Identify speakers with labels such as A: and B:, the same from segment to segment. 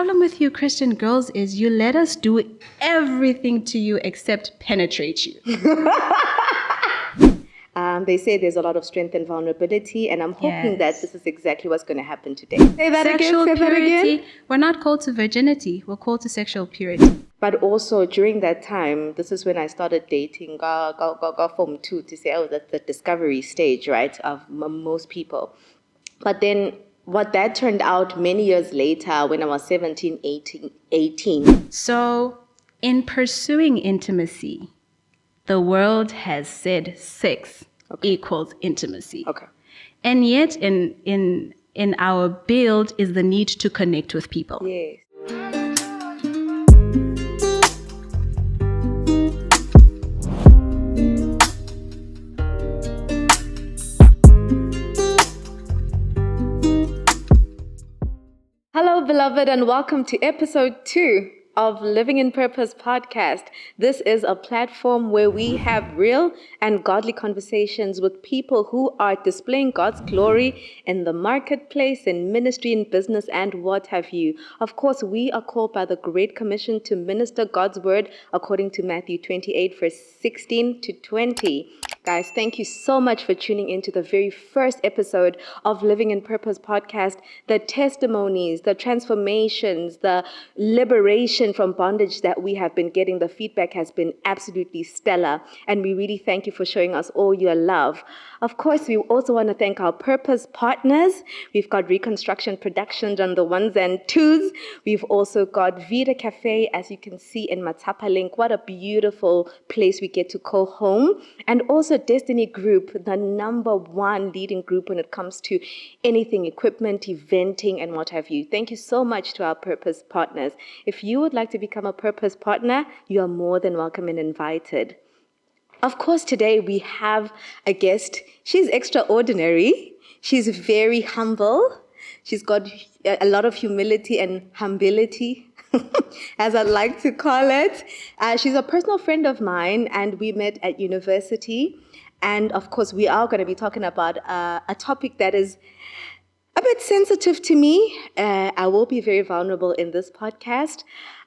A: problem with you Christian girls is you let us do everything to you except penetrate you.
B: They say there's a lot of strength and vulnerability, and I'm hoping that this is exactly what's going to happen today.
A: Say that again. We're not called to virginity. We're called to sexual purity.
B: But also during that time, this is when I started dating form 2 to say, that's the discovery stage, right, of most people. But then what that turned out many years later when I was 17, 18.
A: So in pursuing intimacy, the world has said sex equals intimacy.
B: Okay.
A: And yet in our build is the need to connect with people.
B: Yes. Hello, beloved, and welcome to episode 2 of Living in Purpose podcast. This is a platform where we have real and godly conversations with people who are displaying God's glory in the marketplace, in ministry, in business, and what have you. Of course, we are called by the Great Commission to minister God's word according to Matthew 28, verse 16 to 20. Guys, thank you so much for tuning into the very first episode of Living in Purpose podcast. The testimonies, the transformations, the liberation from bondage that we have been getting, the feedback has been absolutely stellar. And we really thank you for showing us all your love. Of course, we also want to thank our purpose partners. We've got Reconstruction Productions on the ones and twos. We've also got Vida Cafe, as you can see in Mathse-Kalutondi. What a beautiful place we get to call home. And also Destiny Group, the number one leading group when it comes to anything, equipment, eventing, and what have you. Thank you so much to our purpose partners. If you would like to become a purpose partner, you are more than welcome and invited. Of course, today we have a guest. She's extraordinary. She's very humble. She's got a lot of humility and humility, as I'd like to call it. She's a personal friend of mine, and we met at university. And of course, we are going to be talking about a topic that is a bit sensitive to me. I will be very vulnerable in this podcast.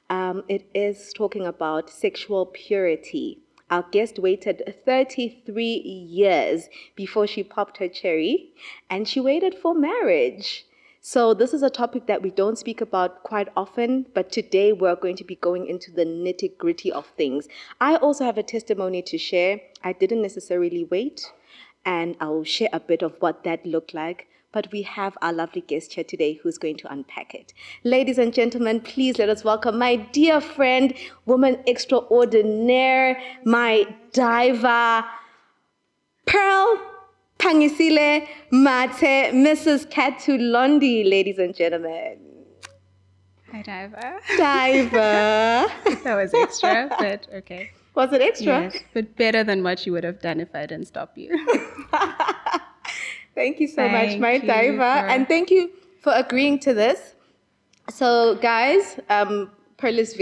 B: It is talking about sexual purity. Our guest waited 33 years before she popped her cherry, and she waited for marriage. So this is a topic that we don't speak about quite often, but today we're going to be going into the nitty-gritty of things. I also have a testimony to share. I didn't necessarily wait, and I'll share a bit of what that looked like. But we have our lovely guest here today who's going to unpack it. Ladies and gentlemen, please let us welcome my dear friend, woman extraordinaire, my diva, Pearl Pangisile Mathe, Mathse-Kalutondi, ladies and gentlemen.
A: Hi, diva.
B: Diva.
A: That was extra, but okay.
B: Was it extra?
A: Yes, but better than what you would have done if I didn't stop you.
B: Thank you so much, my diva. And thank you for agreeing to this. So, guys, Pearl is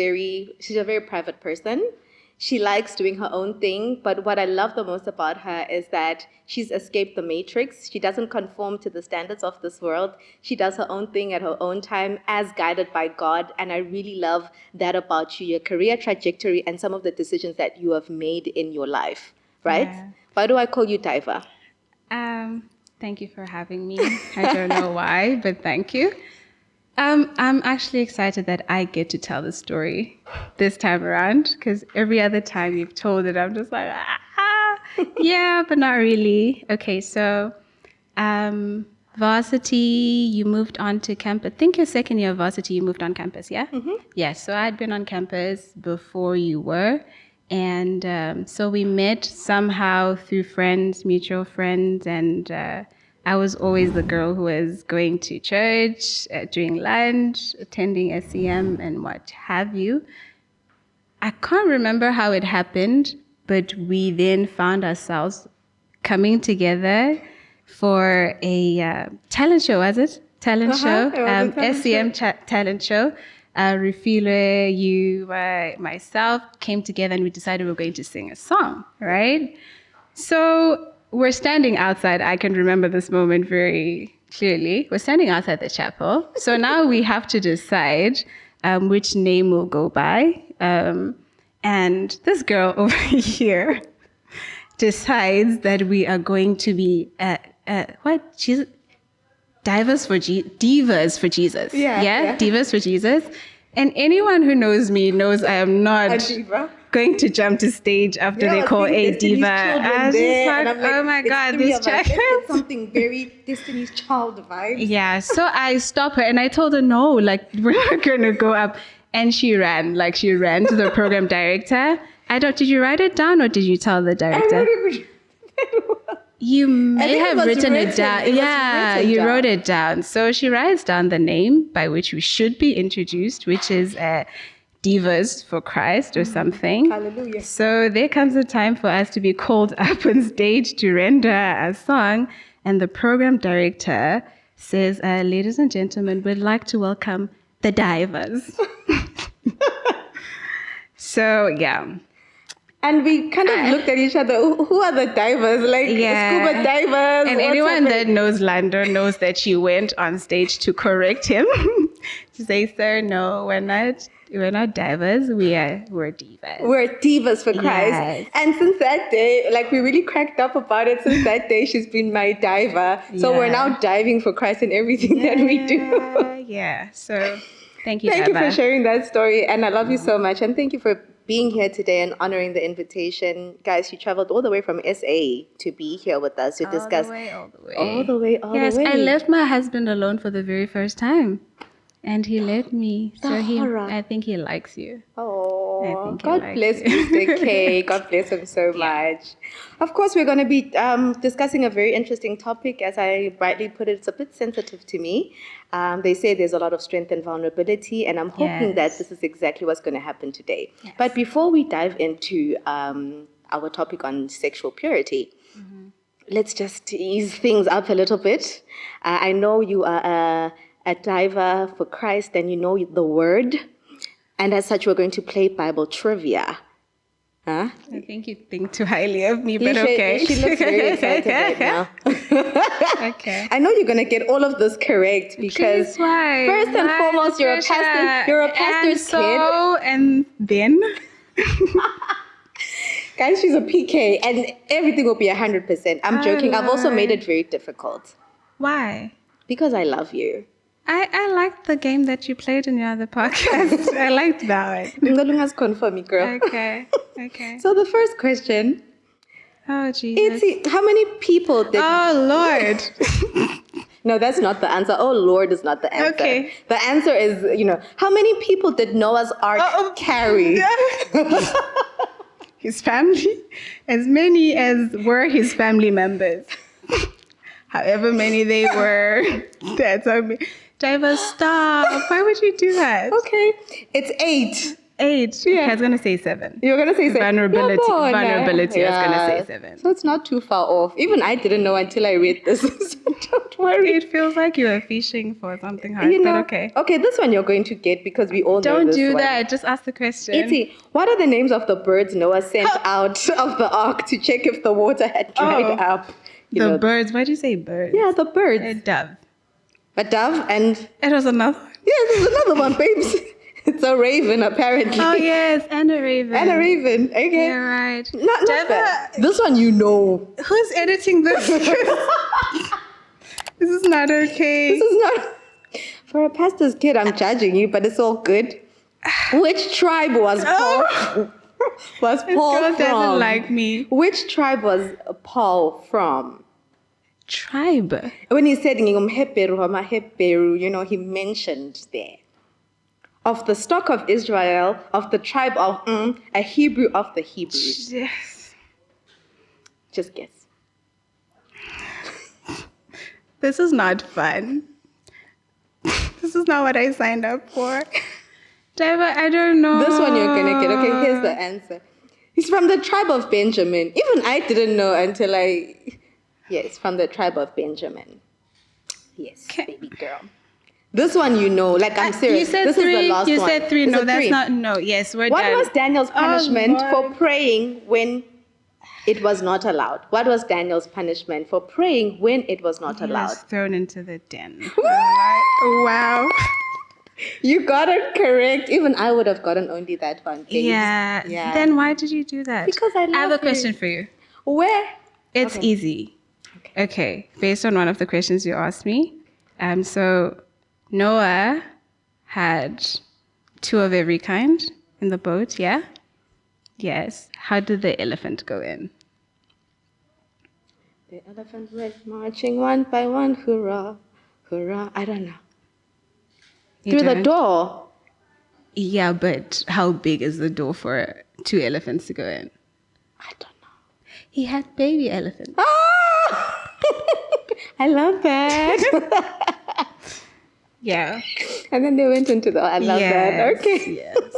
B: she's a very private person. She likes doing her own thing. But what I love the most about her is that she's escaped the matrix. She doesn't conform to the standards of this world. She does her own thing at her own time, as guided by God. And I really love that about you, your career trajectory, and some of the decisions that you have made in your life, right? Yeah. Why do I call you diva?
A: Thank you for having me. I don't know why, but thank you. I'm actually excited that I get to tell the story this time around, because every other time you've told it, I'm just like, yeah, but not really. Okay, so varsity, you moved on to campus. I think your second year of varsity, you moved on campus, yeah? Mm-hmm. Yeah, so I'd been on campus before you were. And so we met somehow through friends, mutual friends, and I was always the girl who was going to church, during lunch, attending SEM and what have you. I can't remember how it happened, but we then found ourselves coming together for a talent show, was it? Talent show, SEM talent show. Refile, you, myself came together and we decided we were going to sing a song, right? So we're standing outside. I can remember this moment very clearly. We're standing outside the chapel. So now we have to decide, which name we'll go by. And this girl over here decides that we are going to be divas for divas for Jesus.
B: Yeah.
A: Divas for Jesus. And anyone who knows me knows I am not
B: A diva.
A: going to jump to stage after they call a diva. I was just like, oh my God, this child.
B: It's something very Destiny's Child vibes.
A: Yeah, so I stopped her and I told her, no, like, we're not going to go up. And she ran to the program director. Did you write it down or did you tell the director? You may have written it down. Yeah, you wrote it down. So she writes down the name by which we should be introduced, which is Divas for Christ or something.
B: Hallelujah.
A: So there comes a time for us to be called up on stage to render a song. And the program director says, ladies and gentlemen, we'd like to welcome the divers. So, yeah.
B: And we kind of looked at each other. Who are the divers? Like scuba divers?
A: And anyone that knows Lando knows that she went on stage to correct him to say, sir, no, we're not divers. We're divas.
B: We're divas for Christ.
A: Yes.
B: And since that day, like we really cracked up about it. Since that day, she's been my diver. So we're now diving for Christ in everything that we do.
A: Yeah. So thank you,
B: Thank
A: Diva.
B: you for sharing that story. And I love you so much. And thank you for being here today and honoring the invitation. Guys, you traveled all the way from SA to be here with us to discuss.
A: All the way.
B: All the way.
A: Yes, I left my husband alone for the very first time. And he let me. So I think he likes you.
B: Oh, God bless Mr. K. God bless him so much. Of course, we're going to be discussing a very interesting topic. As I rightly put it, it's a bit sensitive to me. They say there's a lot of strength and vulnerability, and I'm hoping that this is exactly what's going to happen today. Yes. But before we dive into our topic on sexual purity, let's just ease things up a little bit. I know you are a diver for Christ and you know the word. And as such, we're going to play Bible trivia. Huh?
A: I think you think too highly of me, but okay.
B: She looks very excited right now.
A: Okay.
B: I know you're going to get all of this correct because first and foremost, you're a pastor. You're a pastor's kid.
A: And then?
B: Guys, she's a PK and everything will be 100%. I'm joking. I've also made it very difficult.
A: Why?
B: Because I love you.
A: I liked the game that you played in your other podcast. I liked that one.
B: Ngolunga's confirm me, girl.
A: Okay.
B: So the first question.
A: Oh, Jesus.
B: How many people did...
A: Oh, Lord.
B: No, that's not the answer. Oh, Lord is not the answer.
A: Okay.
B: The answer is, how many people did Noah's Ark carry?
A: His family? As many as were his family members. However many they were. That's how many. Diva, stop. Why would you do that?
B: Okay. It's 8.
A: 8.
B: Yeah.
A: I was going to say 7.
B: You were going to say 7.
A: Vulnerability. I was going to say 7.
B: So it's not too far off. Even I didn't know until I read this. So don't worry.
A: It feels like you were fishing for something hard, but okay.
B: Okay, this one you're going to get because we all know
A: Don't
B: this
A: do
B: one.
A: that. Just ask the question.
B: Iti, what are the names of the birds Noah sent out of the ark to check if the water had dried up?
A: The birds. Why did you say birds?
B: Yeah, the birds.
A: A dove.
B: A dove and...
A: It was another one.
B: Yeah, there's another one, babes. It's a raven, apparently.
A: Oh, yes, and a raven.
B: Okay.
A: Yeah, right.
B: Not bad. This one you know.
A: Who's editing this? This is not okay.
B: This is not... For a pastor's kid, I'm judging you, but it's all good. Which tribe was Paul? Was Paul
A: this girl
B: from?
A: Doesn't like me.
B: Which tribe was Paul from?
A: Tribe?
B: When he said, he mentioned there. Of the stock of Israel, of the tribe of a Hebrew of the Hebrews.
A: Yes.
B: Just guess.
A: This is not fun. This is not what I signed up for. Diva, I don't know.
B: This one you're going to get. Okay, here's the answer. He's from the tribe of Benjamin. Even I didn't know until Yes, from the tribe of Benjamin. Yes, baby girl. This one you know. Like, I'm serious.
A: You said
B: this
A: 3.
B: Is the last
A: you
B: one.
A: said 3.
B: It's
A: no,
B: a
A: that's
B: 3.
A: not. No, yes, we're
B: What
A: done.
B: was Daniel's punishment for praying when it was not allowed? What was Daniel's punishment for praying when it was not allowed?
A: He was thrown into the den. Wow.
B: You got it correct. Even I would have gotten only that one, babes.
A: Yeah.
B: Yeah.
A: Then why did you do that?
B: Because I
A: have a
B: love
A: question
B: you.
A: for you.
B: Where?
A: It's
B: Okay.
A: easy. Okay. Based on one of the questions you asked me. So Noah had 2 of every kind in the boat, yeah? Yes. How did the elephant go in?
B: The elephant went marching one by one. Hurrah, hurrah. I don't know.
A: You
B: Through the
A: don't?
B: door.
A: Yeah, but how big is the door for 2 elephants to go in?
B: I don't know.
A: He had baby elephants.
B: Ah! I love that.
A: Yeah.
B: And then they went into the. I love that. Okay.
A: Yes.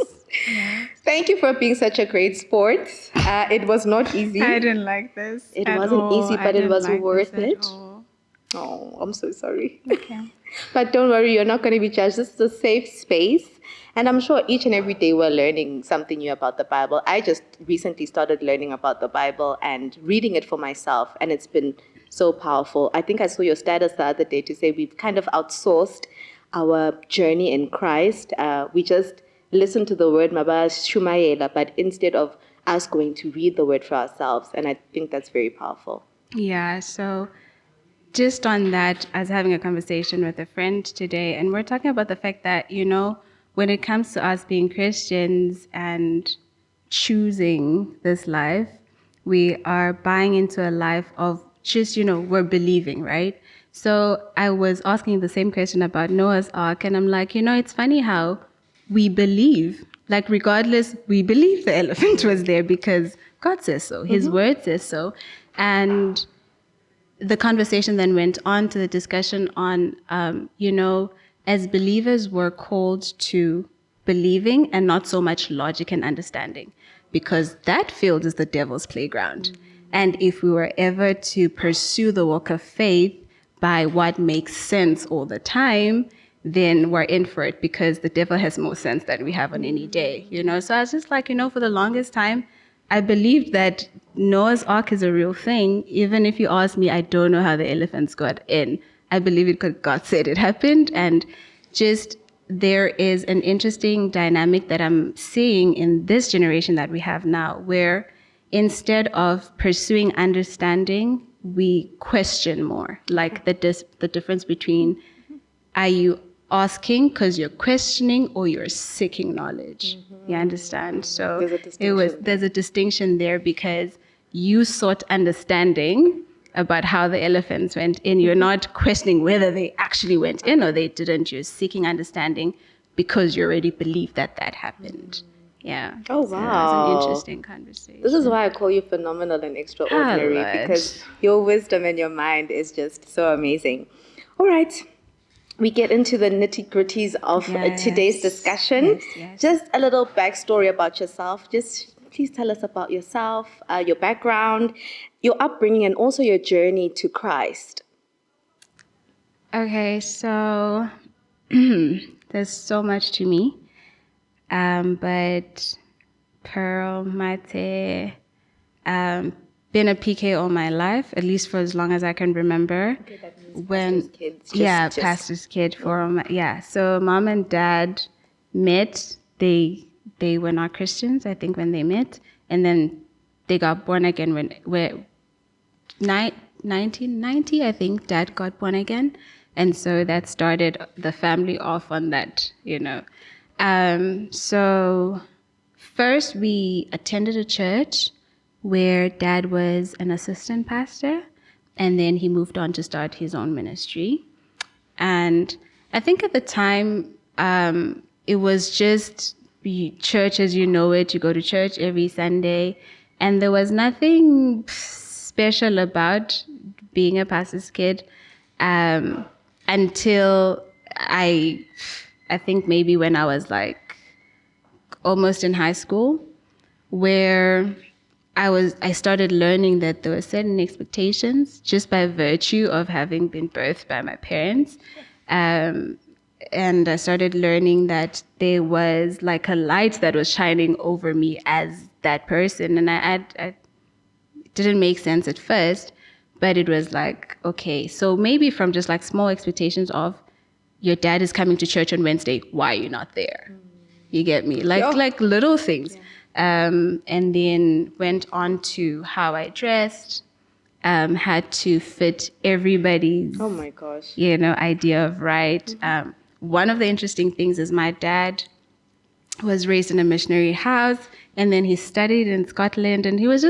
B: Thank you for being such a great sport. It was not easy.
A: I didn't like this.
B: It
A: at
B: wasn't
A: all.
B: easy,
A: I
B: but it
A: didn't
B: was
A: like
B: worth
A: this at
B: it.
A: all.
B: Oh, I'm so sorry.
A: Okay.
B: But don't worry, you're not going to be judged. This is a safe space. And I'm sure each and every day we're learning something new about the Bible. I just recently started learning about the Bible and reading it for myself. And it's been so powerful. I think I saw your status the other day to say we've kind of outsourced our journey in Christ. We just listen to the word, but instead of us going to read the word for ourselves. And I think that's very powerful.
A: Yeah, so just on that, I was having a conversation with a friend today, and we're talking about the fact that, when it comes to us being Christians and choosing this life, we are buying into a life of just, we're believing, right? So I was asking the same question about Noah's Ark, and I'm like, it's funny how we believe, like regardless, we believe the elephant was there because God says so, His word says so. And the conversation then went on to the discussion on, as believers, we're called to believing and not so much logic and understanding, because that field is the devil's playground. And if we were ever to pursue the walk of faith by what makes sense all the time, then we're in for it, because the devil has more sense than we have on any day, So I was just like, for the longest time, I believed that Noah's Ark is a real thing. Even if you ask me, I don't know how the elephants got in. I believe it because God said it happened. And just there is an interesting dynamic that I'm seeing in this generation that we have now, where instead of pursuing understanding, we question more. Like the difference between, are you asking because you're questioning or you're seeking knowledge? You understand? So there's a distinction there, because you sought understanding about how the elephants went in. You're not questioning whether they actually went in or they didn't. You're seeking understanding because you already believe that happened. Yeah.
B: Oh,
A: So
B: wow.
A: it was an interesting conversation.
B: This is why I call you phenomenal and extraordinary, because your wisdom and your mind is just so amazing. All right. We get into the nitty-gritties of today's discussion.
A: Yes.
B: Just a little backstory about yourself. Just please tell us about yourself, your background, your upbringing, and also your journey to Christ.
A: Okay, so there's so much to me. But Pearl, Mathse, been a PK all my life, at least for as long as I can remember.
B: Okay, that means pastor's kids.
A: Pastor's kid So mom and dad met. They were not Christians, I think, when they met, and then they got born again when 1990, I think. Dad got born again, and so that started the family off on that, So first we attended a church where dad was an assistant pastor, and then he moved on to start his own ministry. And I think at the time, it was just church as you know it. You go to church every Sunday, and there was nothing special about being a pastor's kid until I think maybe when I was like almost in high school, where I started learning that there were certain expectations just by virtue of having been birthed by my parents. And I started learning that there was like a light that was shining over me as that person. And I it didn't make sense at first, but it was like, okay, so maybe from just like small expectations of your dad is coming to church on Wednesday. Why are you not there? You get me? Like little things. And then went on to how I dressed, had to fit everybody's,
B: Oh my gosh.
A: idea of right. One of the interesting things is my dad was raised in a missionary house, and then he studied in Scotland, and he was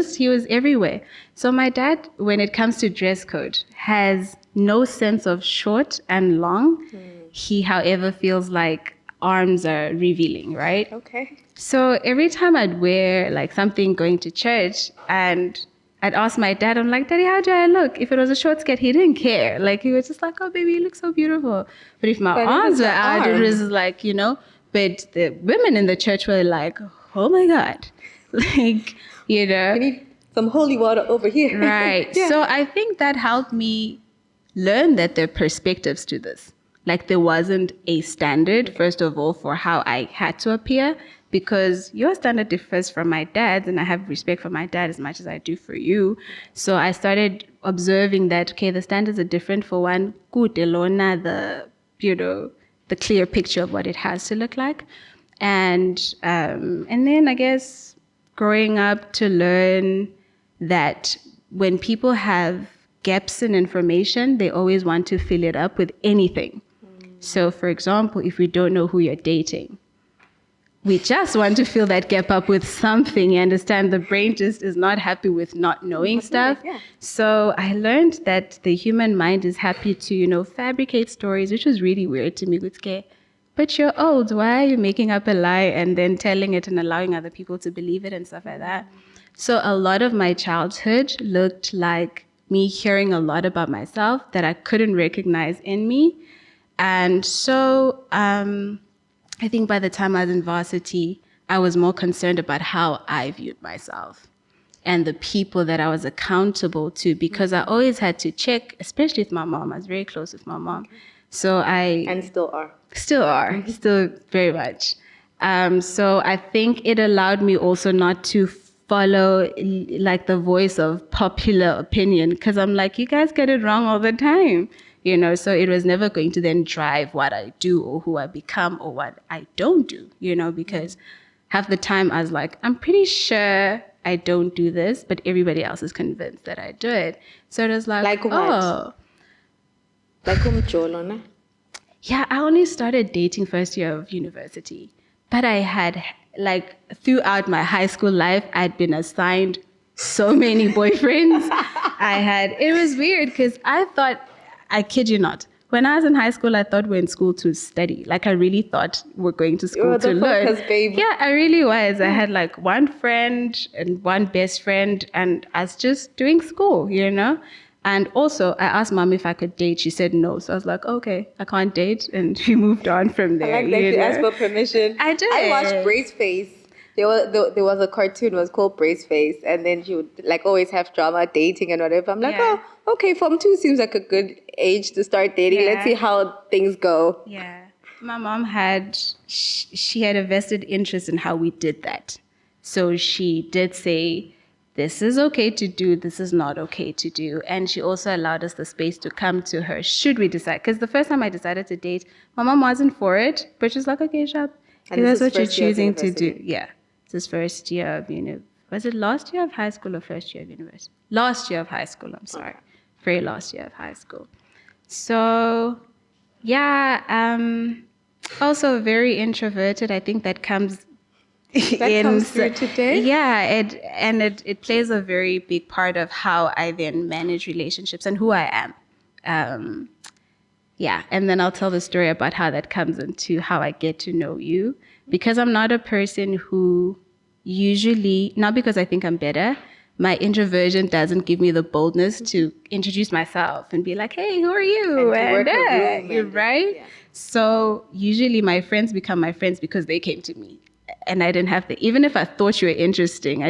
A: everywhere. So my dad, when it comes to dress code, has no sense of short and long. He, however, feels like arms are revealing, right?
B: Okay.
A: So every time I'd wear like something going to church, and I'd ask my dad, I'm like, Daddy, how do I look? If it was a short skirt, he didn't care. Like, he was just like, oh, baby, you look so beautiful. But if my arms were out, it was like, but the women in the church were like, oh my God. Like,
B: We need some holy water over here.
A: Right. So I think that helped me learn that there are perspectives to this. Like, there wasn't a standard, first of all, for how I had to appear, because your standard differs from my dad's, and I have respect for my dad as much as I do for you. So I started observing that, okay, the standards are different for one, the clear picture of what it has to look like. And then I guess growing up to learn that when people have gaps in information, they always want to fill it up with anything. So, for example, if we don't know who you're dating, we just want to fill that gap up with something. You understand? The brain just is not happy with not knowing stuff.
B: Yeah.
A: So I learned that the human mind is happy to, fabricate stories, which was really weird to me. But you're old. Why are you making up a lie and then telling it and allowing other people to believe it and stuff like that? So a lot of my childhood looked like me hearing a lot about myself that I couldn't recognize in me. And so I think by the time I was in varsity, I was more concerned about how I viewed myself and the people that I was accountable to, because I always had to check, especially with my mom. I was very close with my mom. So
B: And still are.
A: Still very much. So I think it allowed me also not to follow like the voice of popular opinion, because I'm like, you guys get it wrong all the time. So it was never going to then drive what I do or who I become or what I don't do, because half the time I was like, I'm pretty sure I don't do this, but everybody else is convinced that I do it. So it was like
B: what?
A: Oh.
B: Like umjolo,
A: Yeah, I only started dating first year of university, but I had, like, throughout my high school life, I'd been assigned so many boyfriends. It was weird because I thought, I kid you not, when I was in high school, I thought we were in school to study. Like, I really thought we're going to school to learn.
B: Focus, babe.
A: Yeah, I really was. I had like one friend and one best friend, and I was just doing school, And also, I asked mom if I could date. She said no. So I was like, okay, I can't date. And we moved on from there.
B: I like that you asked for permission.
A: I did.
B: I watched Brace Face. There was a cartoon, it was called Brace Face. And then she would like always have drama, dating and whatever. I'm like, oh, okay, Form 2 seems like a good age to start dating. Let's see how things go.
A: Yeah. My mom she had a vested interest in how we did that. So she did say, this is okay to do, this is not okay to do. And she also allowed us the space to come to her should we decide. Because the first time I decided to date, my mom wasn't for it, but she's like, okay, Shab, that's what you're choosing to do. Yeah. This first year of was it last year of high school or first year of university? Last year of high school, I'm sorry. Very last year of high school. So, yeah, also very introverted. I think that comes
B: comes through today.
A: Yeah, it plays a very big part of how I then manage relationships and who I am. Yeah, and then I'll tell the story about how that comes into how I get to know you, because I'm not a person who usually, not because I think I'm better, my introversion doesn't give me the boldness to introduce myself and be like, hey, who are you? Right? Yeah. So usually my friends become my friends because they came to me. And I didn't have even if I thought you were interesting,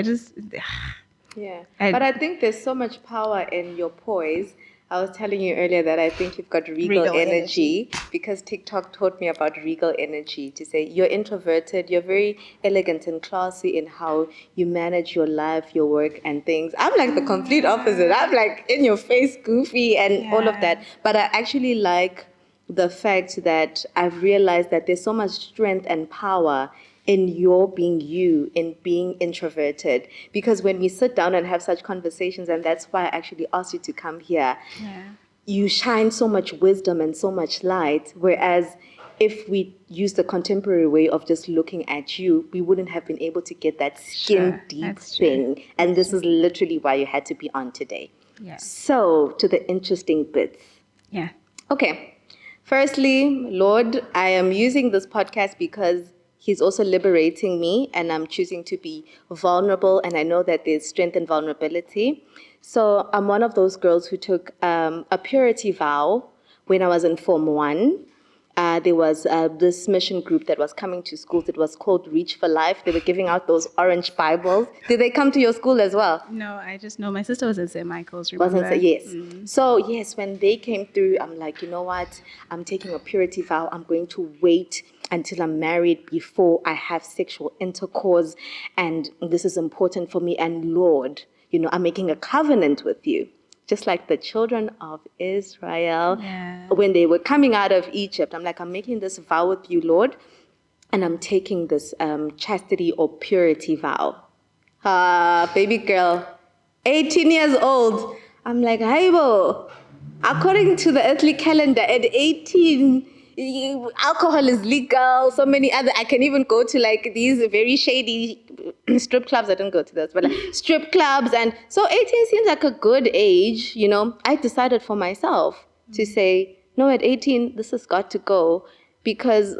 B: Yeah. But I think there's so much power in your poise. I was telling you earlier that I think you've got regal energy because TikTok taught me about regal energy, to say you're introverted, you're very elegant and classy in how you manage your life, your work and things. I'm like the complete opposite. I'm like in your face, goofy and all of that. But I actually like the fact that I've realized that there's so much strength and power in your being you, in being introverted. Because when we sit down and have such conversations, and that's why I actually asked you to come here, you shine so much wisdom and so much light, whereas if we use the contemporary way of just looking at you, we wouldn't have been able to get that skin-deep thing. And this is literally why you had to be on today.
A: Yeah.
B: So, to the interesting bits.
A: Yeah.
B: Okay. Firstly, Lord, I am using this podcast because He's also liberating me, and I'm choosing to be vulnerable, and I know that there's strength in vulnerability. So I'm one of those girls who took a purity vow when I was in Form 1. There was this mission group that was coming to schools. It was called Reach for Life. They were giving out those orange Bibles. Did they come to your school as well?
A: No, I just know my sister was at St. Michael's, remember?
B: Yes. So, yes, when they came through, I'm like, you know what? I'm taking a purity vow. I'm going to wait until I'm married before I have sexual intercourse. And this is important for me. And Lord, I'm making a covenant with you. Just like the children of Israel, when they were coming out of Egypt, I'm like, I'm making this vow with you, Lord, and I'm taking this chastity or purity vow. Baby girl, 18 years old. I'm like, Haibo, according to the earthly calendar, at 18, alcohol is legal. So many other, I can even go to like these very shady strip clubs. I don't go to those, but like strip clubs. And so 18 seems like a good age, I decided for myself to say, no, at 18, this has got to go because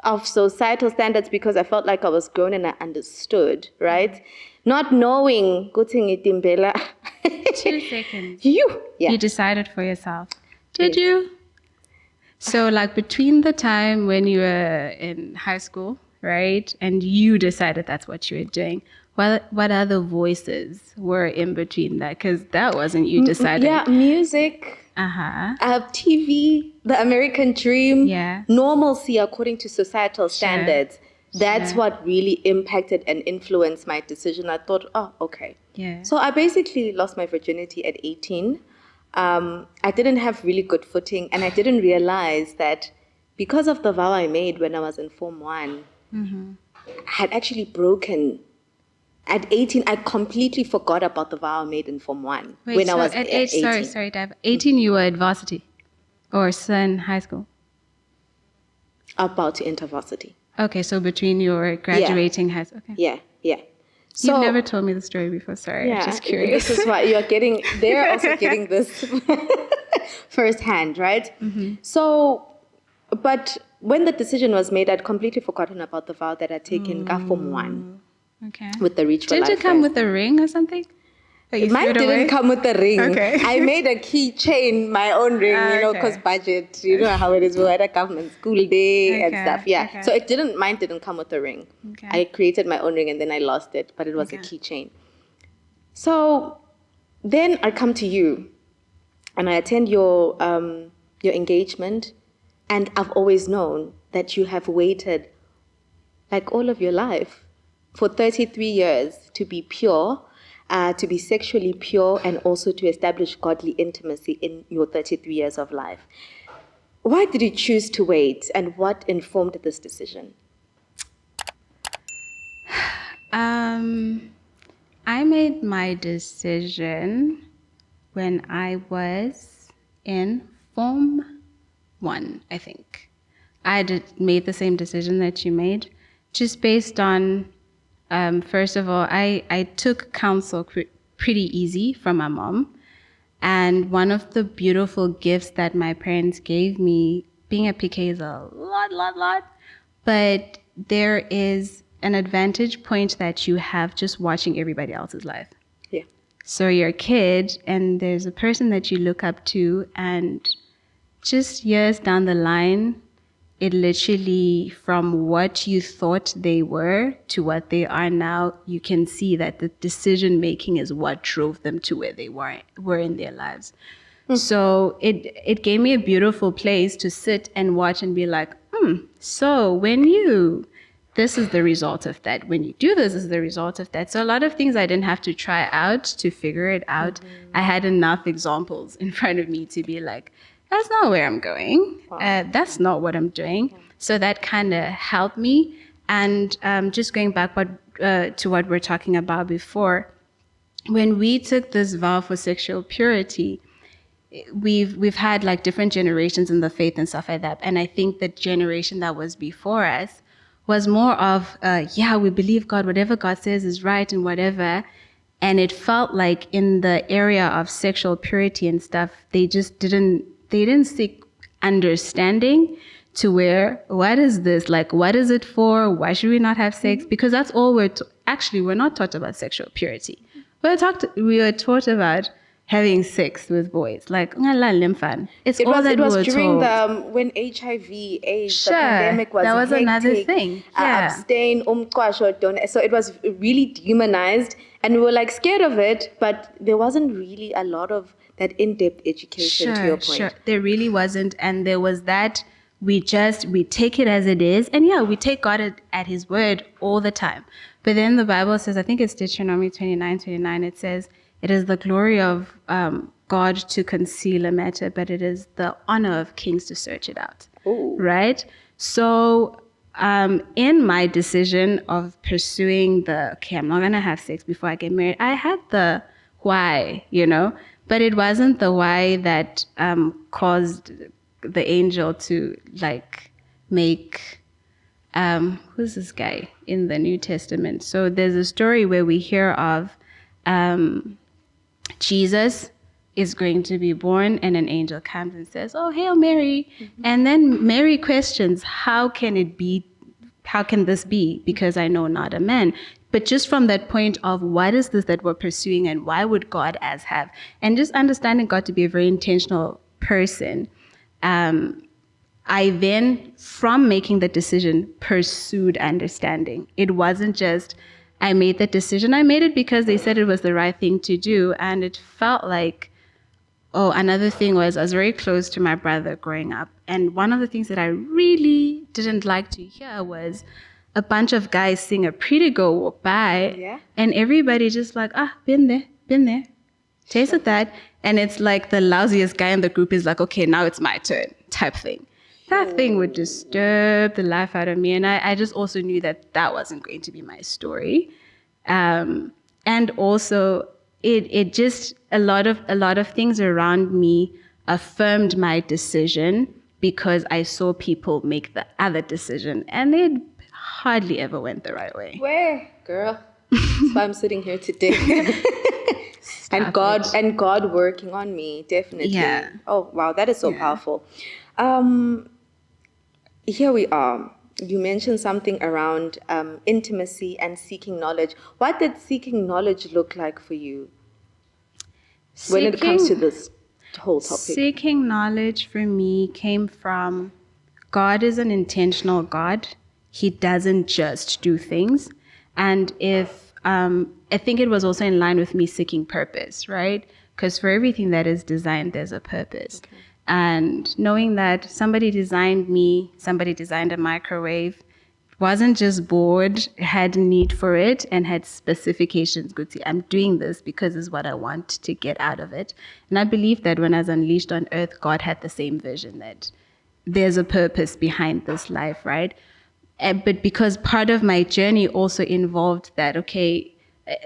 B: of societal standards, because I felt like I was grown and I understood, right? Not knowing,
A: 2 seconds. You decided for yourself. Did you? So like between the time when you were in high school, right, and you decided that's what you were doing, what other voices were in between that? Because that wasn't you deciding.
B: Yeah, music. TV, the American dream.
A: Yeah.
B: Normalcy according to societal standards. That's what really impacted and influenced my decision. I thought, okay.
A: Yeah.
B: So I basically lost my virginity at 18. I didn't have really good footing, and I didn't realize that because of the vow I made when I was in Form 1, I had actually broken. At 18, I completely forgot about the vow I made in Form 1.
A: Wait, when I was at 18. Sorry, Dave. 18, you were at varsity or still in high school?
B: About to enter varsity.
A: Okay, so between your graduating high school. Okay.
B: Yeah.
A: So, you've never told me the story before, sorry. I'm just curious.
B: This is why they're also getting this firsthand, right? So, but when the decision was made, I'd completely forgotten about the vow that I'd taken Form 1.
A: Okay.
B: With the Reach for Life.
A: Did it come with a ring or something?
B: Mine didn't come with the ring.
A: Okay.
B: I made a keychain, my own ring, because budget, know how it is. We had a government school day and stuff. Yeah. Okay. So mine didn't come with a ring. Okay. I created my own ring and then I lost it, but it was a keychain. So then I come to you and I attend your engagement, and I've always known that you have waited like all of your life for 33 years to be pure, to be sexually pure, and also to establish godly intimacy in your 33 years of life. Why did you choose to wait, and what informed this decision?
A: I made my decision when I was in Form 1, I think. I made the same decision that you made, just based on first of all, I took counsel pretty easy from my mom. And one of the beautiful gifts that my parents gave me, being a PK is a lot, but there is an advantage point that you have just watching everybody else's life.
B: Yeah.
A: So you're a kid and there's a person that you look up to, and just years down the line, it literally, from what you thought they were to what they are now, you can see that the decision making is what drove them to where they were in their lives. So it gave me a beautiful place to sit and watch and be like, so when this is the result of that. When you do this is the result of that. So a lot of things I didn't have to try out to figure it out. I had enough examples in front of me to be like, that's not where I'm going.
B: Wow.
A: That's not what I'm doing. So that kind of helped me. And just going back to what we're talking about before, when we took this vow for sexual purity, we've had like different generations in the faith and stuff like that. And I think the generation that was before us was more of, we believe God, whatever God says is right and whatever. And it felt like in the area of sexual purity and stuff, they didn't seek understanding to where, what is this? Like, what is it for? Why should we not have sex? Because that's all we're not taught about sexual purity. We were taught about having sex with boys. Like, it's all that
B: it was
A: we were
B: during
A: told.
B: when HIV, AIDS,
A: Sure,
B: the pandemic was
A: that was
B: hectic.
A: another thing. Yeah.
B: Abstain, don't. So it was really demonized, and we were like scared of it, but there wasn't really a lot of that in-depth education, to your point.
A: Sure. There really wasn't. And there was that we take it as it is. And we take God at his word all the time. But then the Bible says, I think it's Deuteronomy 29, it says, it is the glory of God to conceal a matter, but it is the honor of kings to search it out.
B: Ooh.
A: Right? So in my decision of pursuing I'm not going to have sex before I get married, I had the why, but it wasn't the why that caused the angel to like make, who's this guy in the New Testament? So there's a story where we hear of Jesus is going to be born, and an angel comes and says, "Oh, Hail Mary." Mm-hmm. And then Mary questions, how can this be? Because I know not a man. But just from that point of what is this that we're pursuing and why would God have? And just understanding God to be a very intentional person. I then, from making the decision, pursued understanding. It wasn't just, I made the decision. I made it because they said it was the right thing to do. And it felt like, another thing was I was very close to my brother growing up. And one of the things that I really didn't like to hear was a bunch of guys seeing a pretty girl walk by, and everybody just like, been there, tasted that. And it's like the lousiest guy in the group is like, okay, now it's my turn type thing. That thing would disturb the life out of me. And I just also knew that wasn't going to be my story. And also it just, a lot of things around me affirmed my decision because I saw people make the other decision, and it hardly ever went the right way.
B: Where, girl? That's why I'm sitting here today. and God working on me, definitely.
A: Yeah.
B: Oh, wow, that is so powerful. Here we are. You mentioned something around intimacy and seeking knowledge. What did seeking knowledge look like for you when it comes to this whole topic?
A: Seeking knowledge for me came from, God is an intentional God. He doesn't just do things. And I think it was also in line with me seeking purpose, right? Because for everything that is designed, there's a purpose. Okay. And knowing that somebody designed me, somebody designed a microwave, wasn't just bored, had need for it, and had specifications. Good, see, I'm doing this because it's what I want to get out of it. And I believe that when I was unleashed on earth, God had the same vision, that there's a purpose behind this life, right? But because part of my journey also involved that,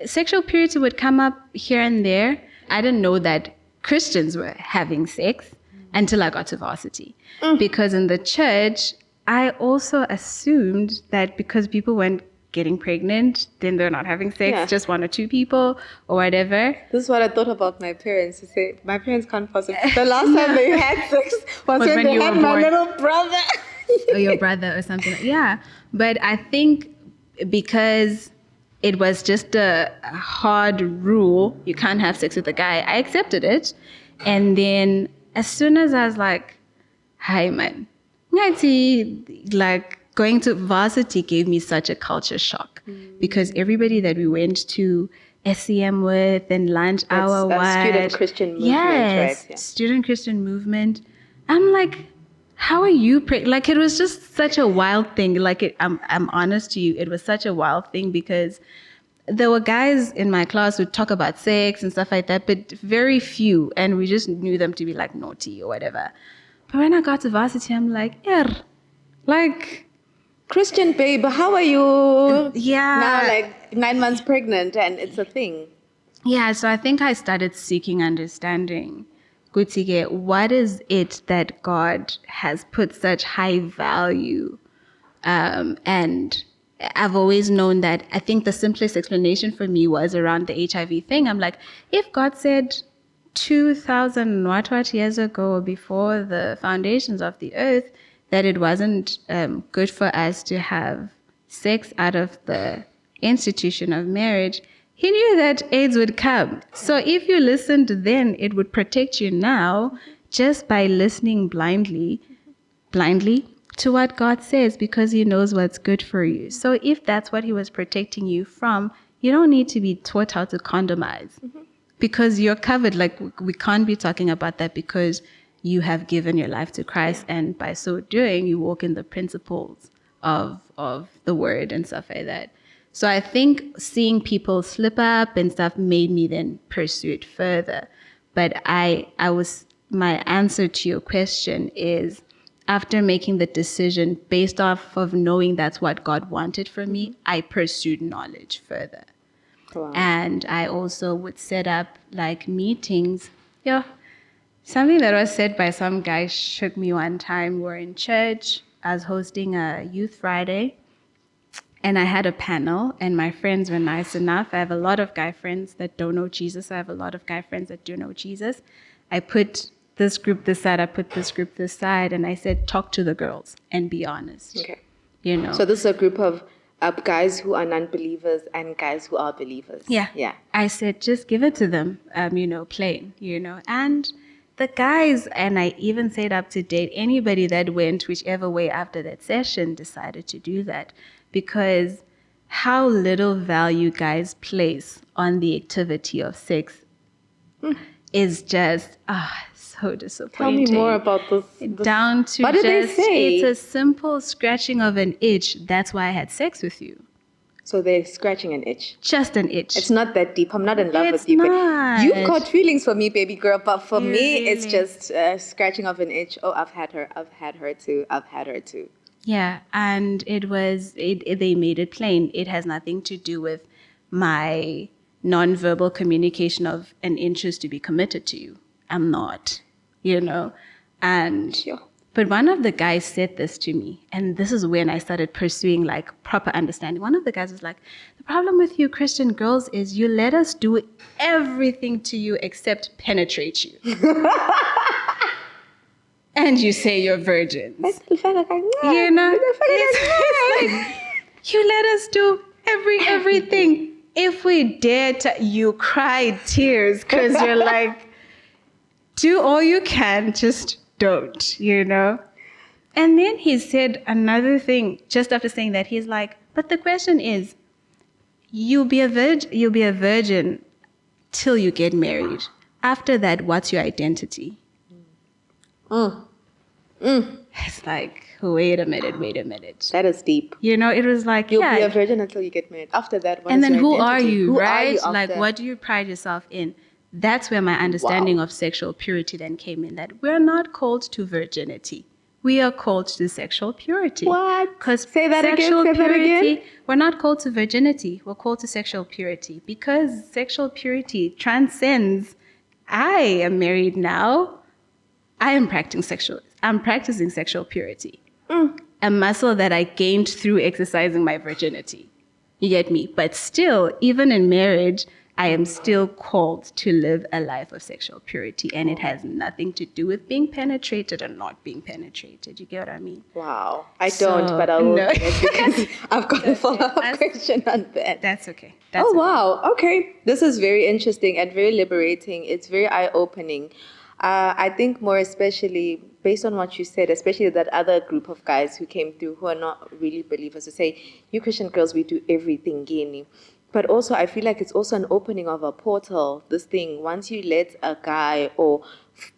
A: sexual purity would come up here and there. I didn't know that Christians were having sex until I got to varsity. Because in the church, I also assumed that because people weren't getting pregnant, then they're not having sex, just one or two people or whatever.
B: This is what I thought about my parents. They say, my parents can't possibly. The last time they had sex was when they had my little brother.
A: Or your brother or something. Yeah. But I think because it was just a hard rule, you can't have sex with a guy, I accepted it. And then as soon as I was like, hi man, like going to varsity gave me such a culture shock because everybody that we went to SEM with and lunch hour with.
B: Student Christian movement,
A: yes, right? Yeah. Student Christian movement. I'm like, how are you like, it was just such a wild thing. Like, I'm honest to you, it was such a wild thing because there were guys in my class who talk about sex and stuff like that, but very few, and we just knew them to be like naughty or whatever. But when I got to varsity, I'm like, like,
B: Christian babe, how are you?
A: yeah.
B: Now, like 9 months pregnant, and it's a thing.
A: Yeah, so I think I started seeking understanding. Gutige, what is it that God has put such high value? And I've always known that. I think the simplest explanation for me was around the HIV thing. I'm like, if God said 2,000 what years ago, before the foundations of the earth, that it wasn't good for us to have sex out of the institution of marriage, he knew that AIDS would come. So if you listened then, it would protect you now just by listening blindly to what God says, because he knows what's good for you. So if that's what he was protecting you from, you don't need to be taught how to condomize because you're covered. Like, we can't be talking about that because you have given your life to Christ, and by so doing, you walk in the principles of the word and stuff like that. So I think seeing people slip up and stuff made me then pursue it further. But my answer to your question is, after making the decision based off of knowing that's what God wanted for me, I pursued knowledge further.
B: Wow.
A: And I also would set up like meetings. Something that was said by some guy shook me one time. We're in church. I was hosting a Youth Friday. And I had a panel, and my friends were nice enough. I have a lot of guy friends that don't know Jesus. I have a lot of guy friends that do know Jesus. I put this group this side, I put this group this side, and I said, talk to the girls and be honest.
B: Okay.
A: So
B: this is a group of guys who are non-believers and guys who are believers.
A: Yeah. I said, just give it to them, plain, And the guys, and I even said up to date, anybody that went whichever way after that session decided to do that, because how little value guys place on the activity of sex is just so disappointing.
B: Tell me more about this.
A: Down to
B: what did they say?
A: It's a simple scratching of an itch. That's why I had sex with you.
B: So they're scratching an itch.
A: Just an itch.
B: It's not that deep. I'm not in love with you.
A: Not.
B: You've got feelings for me, baby girl. But for me,
A: really?
B: It's just scratching of an itch. Oh, I've had her too.
A: Yeah, and they made it plain. It has nothing to do with my nonverbal communication of an interest to be committed to you. I'm not, and
B: Sure.
A: But one of the guys said this to me, and this is when I started pursuing like proper understanding. One of the guys was like, the problem with you Christian girls is you let us do everything to you except penetrate you. And you say you're virgins. It's like, you let us do everything. If we dare to, you cry tears because you're like, do all you can, just don't, And then he said another thing just after saying that. He's like, but the question is, you'll be a virgin till you get married. After that, what's your identity? It's like, wait a minute.
B: That is deep.
A: It was like,
B: you'll be a virgin until you get married. After that,
A: and then who are you,
B: who
A: right?
B: Are you
A: like, what do you pride yourself in? That's where my understanding of sexual purity then came in, that we're not called to virginity. We are called to sexual purity.
B: What?
A: Because
B: Say that again.
A: We're not called to virginity. We're called to sexual purity, because sexual purity transcends. I am married now. I'm practicing sexual purity. A muscle that I gained through exercising my virginity. You get me? But still, even in marriage, I am still called to live a life of sexual purity, and it has nothing to do with being penetrated or not being penetrated. You get what I mean?
B: Wow. I don't, but I will get it because I've got a follow-up question on that.
A: That's okay.
B: Wow. Okay. This is very interesting and very liberating. It's very eye-opening. I think more especially based on what you said, especially that other group of guys who came through who are not really believers, who say, you Christian girls, we do everything, Gini. But also, I feel like it's also an opening of a portal, this thing. Once you let a guy or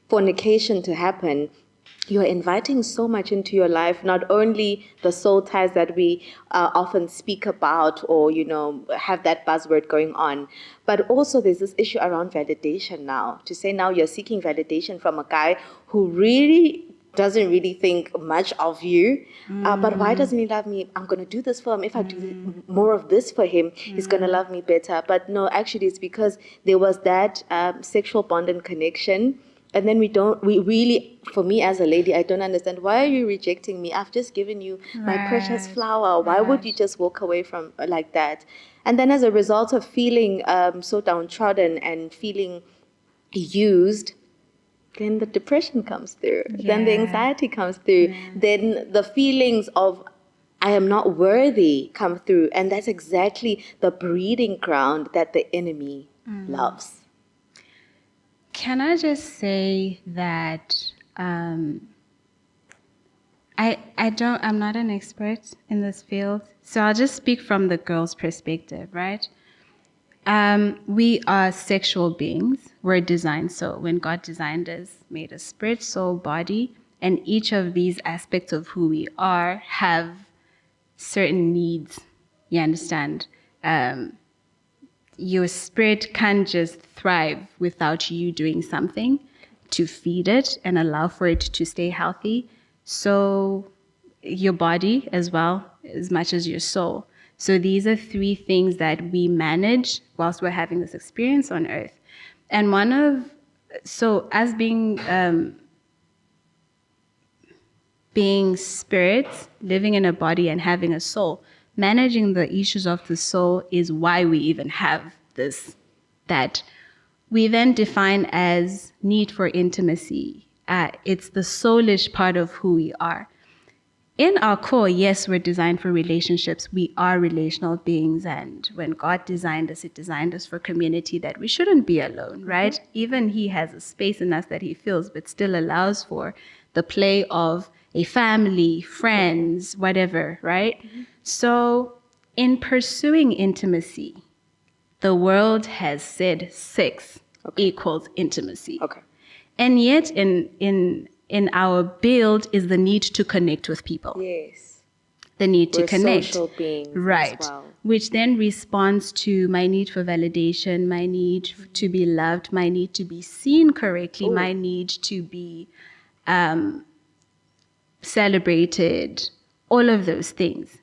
B: fornication to happen, you're inviting so much into your life, not only the soul ties that we often speak about or, have that buzzword going on, but also there's this issue around validation now. To say now you're seeking validation from a guy who really doesn't really think much of you. But why doesn't he love me? I'm going to do this for him. If I do more of this for him, he's going to love me better. But no, actually, it's because there was that sexual bond and connection. And then we really, for me as a lady, I don't understand. Why are you rejecting me? I've just given you my precious flower. Why would you just walk away from like that? And then as a result of feeling so downtrodden and feeling used, then the depression comes through. Then the anxiety comes through. Then the feelings of I am not worthy come through. And that's exactly the breeding ground that the enemy loves.
A: Can I just say that I'm not an expert in this field, so I'll just speak from the girl's perspective, right? We are sexual beings. We're designed so. When God designed us, made us spirit, soul, body, and each of these aspects of who we are have certain needs. You understand? Your spirit can't just thrive without you doing something to feed it and allow for it to stay healthy. So your body as well, as much as your soul. So these are three things that we manage whilst we're having this experience on earth. And as being spirits, living in a body and having a soul, managing the issues of the soul is why we even have that we then define as need for intimacy. It's the soulish part of who we are. In our core, yes, we're designed for relationships. We are relational beings. And when God designed us, it designed us for community, that we shouldn't be alone, right? Even He has a space in us that He fills, but still allows for the play of a family, friends, whatever, right? So in pursuing intimacy, the world has said sex equals intimacy. And yet in our build is the need to connect with people.
B: Yes.
A: The need to connect.
B: Social beings
A: right.
B: as well.
A: Which then responds to my need for validation, my need to be loved, my need to be seen correctly, my need to be celebrated, all of those things.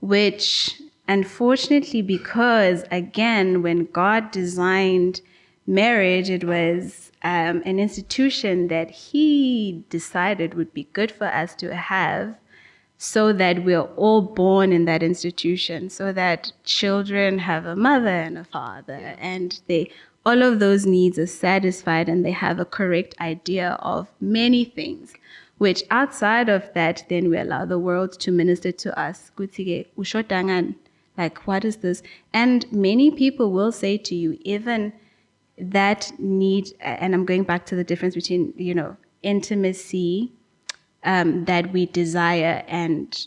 A: Which, unfortunately, because, again, when God designed marriage, it was an institution that He decided would be good for us to have, so that we're all born in that institution, so that children have a mother and a father, and all of those needs are satisfied, and they have a correct idea of many things. Which outside of that, then we allow the world to minister to us. Like, what is this? And many people will say to you, even that need, and I'm going back to the difference between, intimacy that we desire and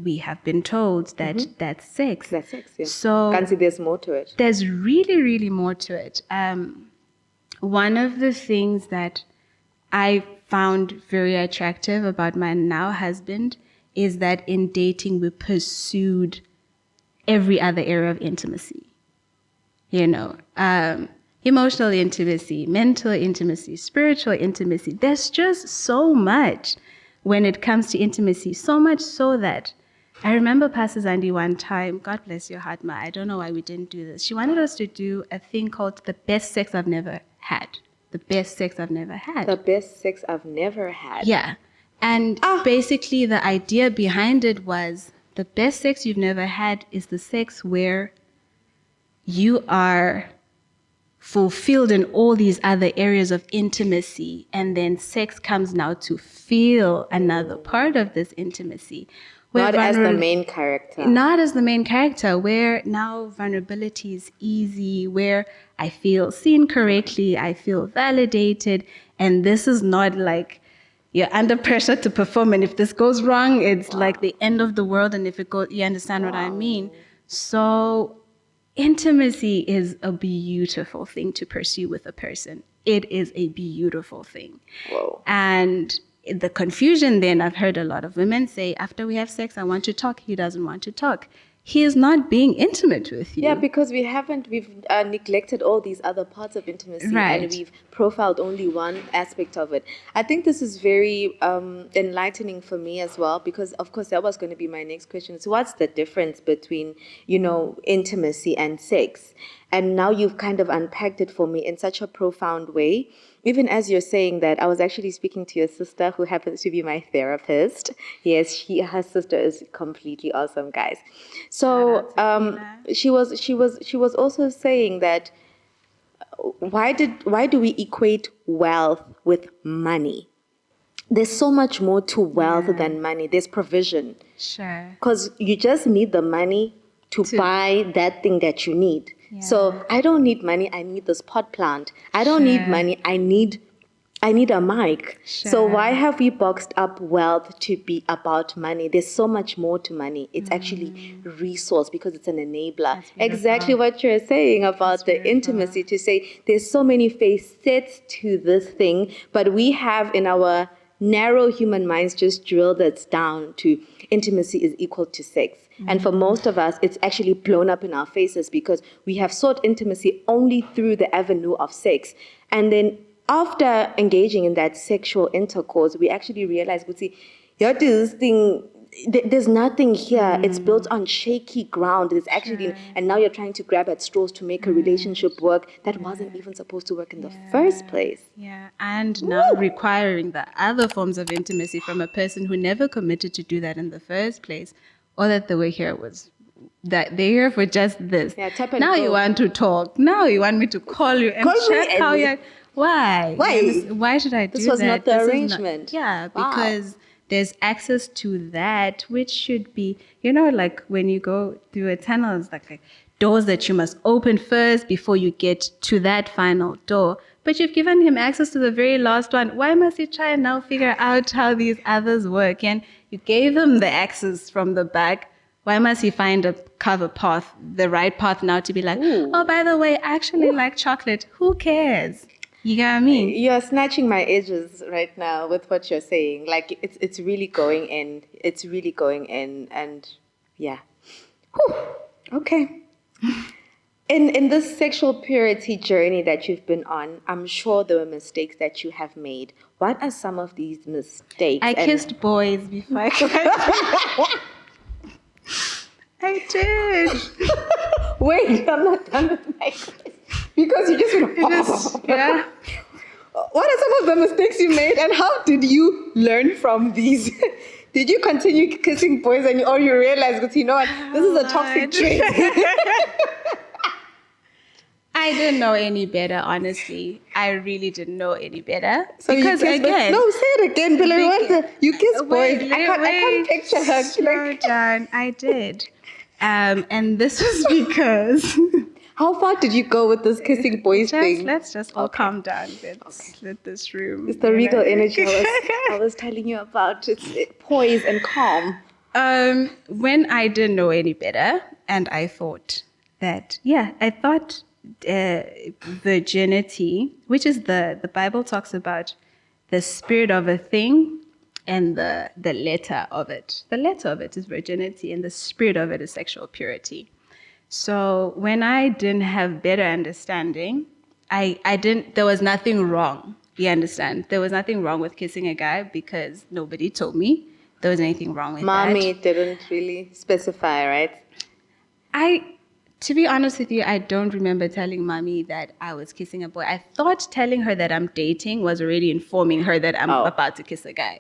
A: we have been told that that's sex.
B: That's sex, yeah.
A: So
B: Can't see there's more to it.
A: There's really, really more to it. One of the things that I found very attractive about my now husband is that in dating we pursued every other area of intimacy. Emotional intimacy, mental intimacy, spiritual intimacy. There's just so much when it comes to intimacy, so much so that I remember Pastor Zandi one time, God bless your heart, Ma, I don't know why we didn't do this. She wanted us to do a thing called the best sex I've never had. The best sex I've never had.
B: The best sex I've never had.
A: Yeah. And basically the idea behind it was the best sex you've never had is the sex where you are fulfilled in all these other areas of intimacy, and then sex comes now to feel another part of this intimacy.
B: Not as the main character.
A: Not as the main character, where now vulnerability is easy, where I feel seen correctly, I feel validated, and this is not like you're under pressure to perform, and if this goes wrong, it's like the end of the world, and if it goes, you understand what I mean? So intimacy is a beautiful thing to pursue with a person. It is a beautiful thing.
B: Whoa.
A: And the confusion then, I've heard a lot of women say, after we have sex, I want to talk. He doesn't want to talk. He is not being intimate with you.
B: Yeah, because we've neglected all these other parts of intimacy,
A: Right.
B: and we've profiled only one aspect of it. I think this is very enlightening for me as well, because of course that was going to be my next question. So what's the difference between, intimacy and sex? And now you've kind of unpacked it for me in such a profound way. Even as you're saying that, I was actually speaking to your sister, who happens to be my therapist. Yes, her sister is completely awesome, guys. So she was also saying that why do we equate wealth with money? There's so much more to wealth than money. There's provision.
A: Sure.
B: Because you just need the money to buy that thing that you need.
A: Yeah.
B: So I don't need money, I need this pot plant. I don't need money, I need a mic.
A: Sure.
B: So why have we boxed up wealth to be about money? There's so much more to money. It's actually resource, because it's an enabler. Exactly what you're saying about the intimacy, to say there's so many facets to this thing, but we have in our narrow human minds just drilled it down to intimacy is equal to sex. And for most of us, it's actually blown up in our faces, because we have sought intimacy only through the avenue of sex. And then after engaging in that sexual intercourse, we actually realize, this thing, there's nothing here. It's built on shaky ground. There's actually, and now you're trying to grab at straws to make a relationship work that wasn't even supposed to work in the first place.
A: Yeah, and now requiring the other forms of intimacy from a person who never committed to do that in the first place, or that the way here was that they're here for just this.
B: Yeah, tap and
A: now
B: go.
A: You want to talk. Now you want me to call you and check how you're. Why? Why should I do that?
B: This was not the arrangement.
A: Because there's access to that, which should be, like when you go through a tunnel, it's like doors that you must open first before you get to that final door. But you've given him access to the very last one. Why must he try and now figure out how these others work? And you gave him the access from the back. Why must he find a cover path, the right path now to be like, oh, by the way, I actually like chocolate. Who cares? You get what I mean?
B: You're snatching my edges right now with what you're saying. Like, it's really going in. It's really going in. And yeah. Whew. Okay. In this sexual purity journey that you've been on, I'm sure there were mistakes that you have made. What are some of these mistakes?
A: I kissed boys before I I did.
B: Wait, I'm not done with my kiss. Because you just
A: yeah.
B: What are some of the mistakes you made, and how did you learn from these? Did you continue kissing boys, or you realized, because this is a toxic trait?
A: I didn't know any better, honestly. I really didn't know any better.
B: So
A: because
B: say it again, Billy. You kiss boys. I can't picture her.
A: Slow down. I did. And this was because...
B: How far did you go with this kissing boys thing?
A: Let's just all calm down. Let this room...
B: It's the regal energy I was telling you about. It's poise and calm.
A: When I didn't know any better, and I thought that, I thought virginity, which is the Bible talks about the spirit of a thing and the letter of it. The letter of it is virginity, and the spirit of it is sexual purity. So when I didn't have better understanding, there was nothing wrong. You understand? There was nothing wrong with kissing a guy because nobody told me there was anything wrong with
B: Mommy didn't really specify, right?
A: To be honest with you, I don't remember telling Mommy that I was kissing a boy. I thought telling her that I'm dating was already informing her that I'm about to kiss a guy.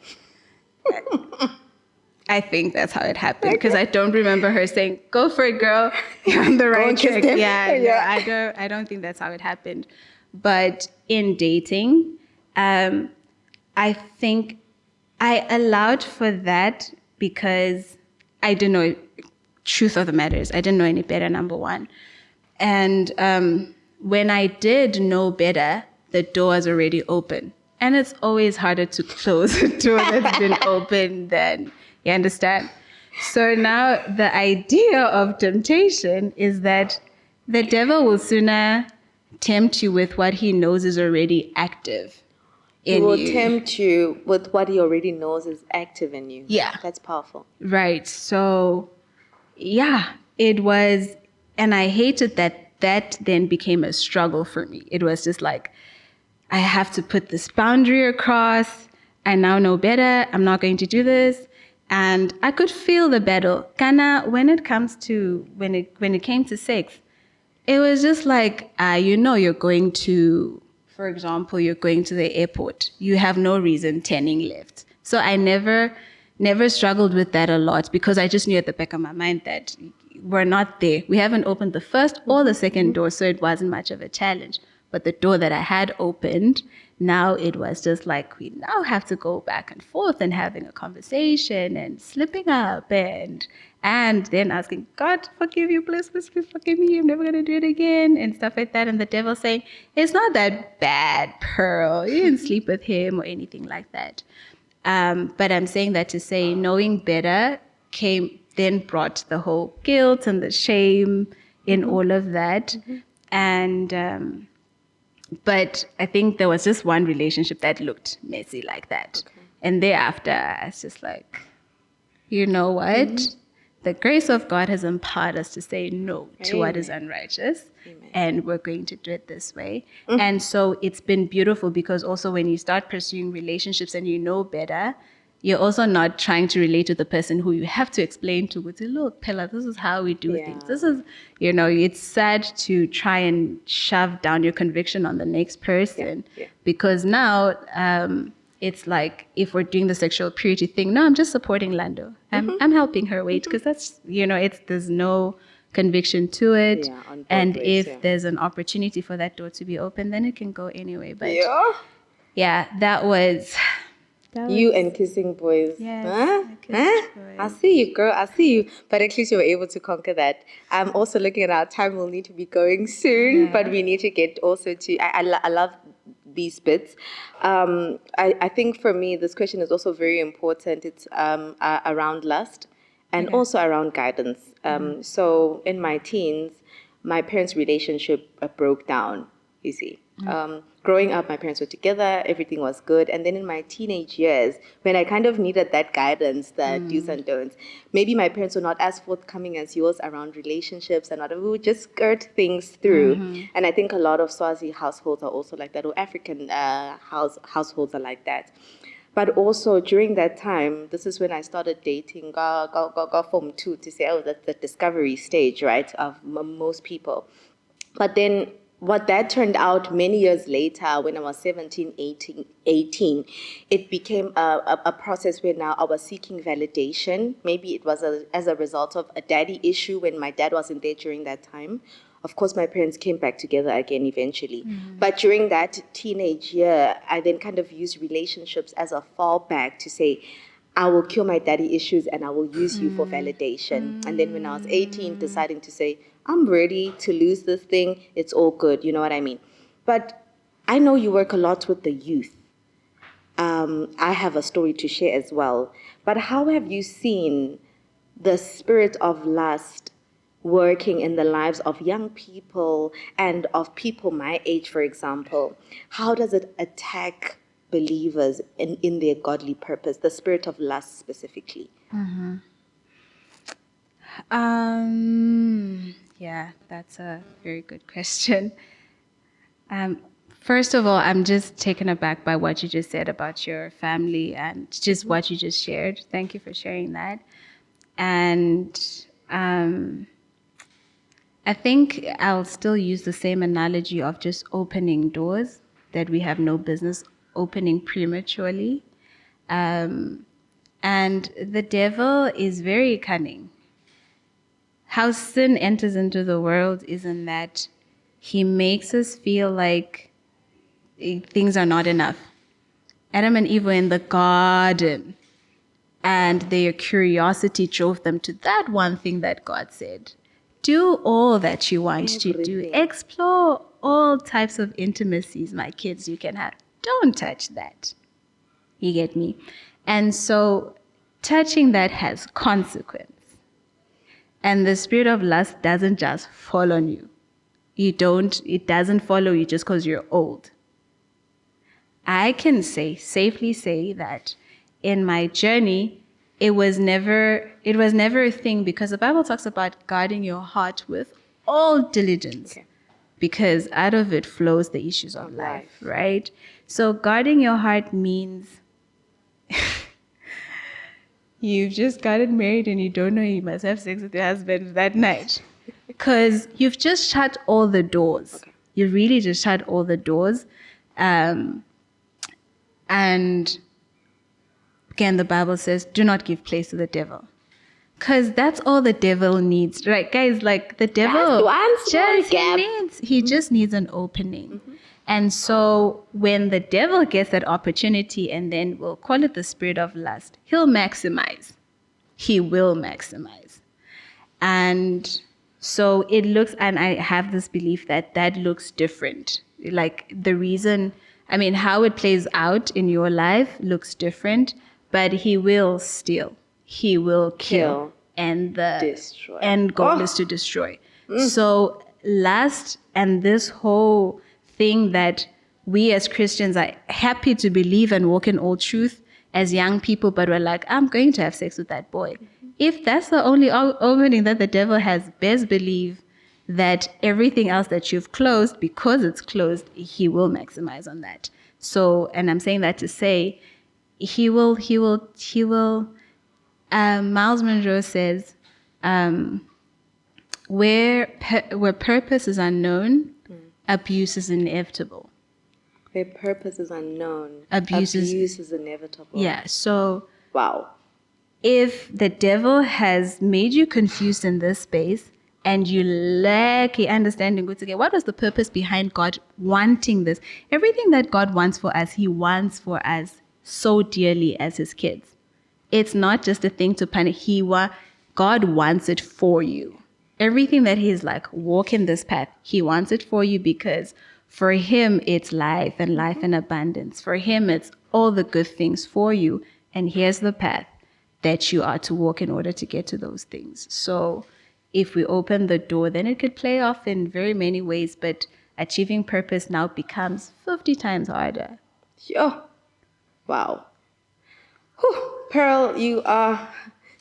A: I think that's how it happened, because I don't remember her saying, "Go for it, girl. You're on the right track." Yeah, I don't think that's how it happened. But in dating, I think I allowed for that because I didn't know. Truth of the matter is, I didn't know any better, number one. And when I did know better, the door was already open. And it's always harder to close a door that's been open than, you understand? So now the idea of temptation is that the devil will sooner tempt you with what he knows is already active.
B: He
A: in
B: will
A: you.
B: tempt you with what he already knows is active in you.
A: Yeah.
B: That's powerful.
A: Right. So, yeah, it was, and I hated that then became a struggle for me. It was just like, I have to put this boundary across. I now know better. I'm not going to do this. And I could feel the battle. Kana, when it came to sex, it was just like, you're going to, for example, you're going to the airport. You have no reason turning left. So I never struggled with that a lot because I just knew at the back of my mind that we're not there. We haven't opened the first or the second door, so it wasn't much of a challenge. But the door that I had opened, now it was just like we now have to go back and forth and having a conversation and slipping up and then asking, God, forgive you, please forgive me. I'm never going to do it again and stuff like that. And the devil saying, it's not that bad, Pearl. You didn't sleep with him or anything like that. But I'm saying that to say knowing better then brought the whole guilt and the shame in all of that. And but I think there was just one relationship that looked messy like that. Okay. And thereafter, I was just like, you know what? The grace of God has empowered us to say no to what is unrighteous. Amen. And we're going to do it this way. And so it's been beautiful because also when you start pursuing relationships and you know better, you're also not trying to relate to the person who you have to explain to. Say, look, Pella, this is how we do things. This is, it's sad to try and shove down your conviction on the next person because now it's like if we're doing the sexual purity thing, no, I'm just supporting Lando. I'm helping her wait because that's, there's no conviction to it. Yeah, and if there's an opportunity for that door to be open, then it can go anyway. But that was...
B: You and kissing boys.
A: Yes,
B: boys. I see you, girl. I see you. But at least you were able to conquer that. I'm also looking at our time. We'll need to be going soon, but we need to get also to... I love these bits. I think for me, this question is also very important. It's around lust and also around guidance. So in my teens, my parents' relationship broke down, you see. Growing up, my parents were together, everything was good. And then in my teenage years, when I kind of needed that guidance, that do's and don'ts, maybe my parents were not as forthcoming as yours around relationships and whatever. We would just skirt things through. And I think a lot of Swazi households are also like that, or African households are like that. But also during that time, this is when I started dating, go form 2 to say, that's the discovery stage, right, of most people. But then what that turned out many years later, when I was 17, 18, it became a process where now I was seeking validation. Maybe it was as a result of a daddy issue when my dad wasn't there during that time. Of course, my parents came back together again eventually. But during that teenage year, I then kind of used relationships as a fallback to say, I will cure my daddy issues and I will use you for validation. And then when I was 18, deciding to say, I'm ready to lose this thing. It's all good. You know what I mean? But I know you work a lot with the youth. I have a story to share as well. But how have you seen the spirit of lust working in the lives of young people and of people my age, for example? How does it attack believers in their godly purpose, the spirit of lust specifically?
A: Yeah, that's a very good question. First of all, I'm just taken aback by what you just said about your family and just what you just shared. Thank you for sharing that. And I think I'll still use the same analogy of just opening doors that we have no business opening prematurely. And the devil is very cunning. How sin enters into the world is in that he makes us feel like things are not enough. Adam and Eve were in the garden, and their curiosity drove them to that one thing that God said. Do all that you want to do. Explore all types of intimacies, my kids, you can have. Don't touch that. You get me? And so touching that has consequence. And the spirit of lust doesn't just fall on you. It doesn't follow you just because you're old. I can safely say that in my journey, it was never a thing, because the Bible talks about guarding your heart with all diligence.
B: Okay.
A: Because out of it flows the issues of life, right? So guarding your heart means you've just gotten married and you don't know you must have sex with your husband that night. Because you've just shut all the doors.
B: Okay.
A: You really just shut all the doors. And again, the Bible says, do not give place to the devil. Because that's all the devil needs, right? Guys, like the devil he just needs an opening. Mm-hmm. And so when the devil gets that opportunity, and then we'll call it the spirit of lust, he'll maximize. He will maximize. And so it looks, and I have this belief that looks different. Like the reason, I mean, how it plays out in your life looks different, but he will steal. He will kill. And the
B: destroy.
A: end goal is to destroy. So lust and this whole thing that we as Christians are happy to believe and walk in all truth as young people, but we're like, I'm going to have sex with that boy. If that's the only opening that the devil has, best believe that everything else that you've closed, because it's closed, he will maximize on that. So, and I'm saying that to say, he will, Miles Monroe says, where purpose is unknown, abuse is inevitable.
B: Where purpose is unknown,
A: abuse
B: is inevitable.
A: Yeah, so
B: wow.
A: If the devil has made you confused in this space and you lack a understanding, what was the purpose behind God wanting this? Everything that God wants for us, he wants for us so dearly as his kids. It's not just a thing to punish. God wants it for you. Everything that he's like, walk in this path, he wants it for you, because for him, it's life and life in abundance. For him, it's all the good things for you. And here's the path that you are to walk in order to get to those things. So if we open the door, then it could play off in very many ways, but achieving purpose now becomes 50 times harder.
B: Oh, wow. Whew. Pearl, you are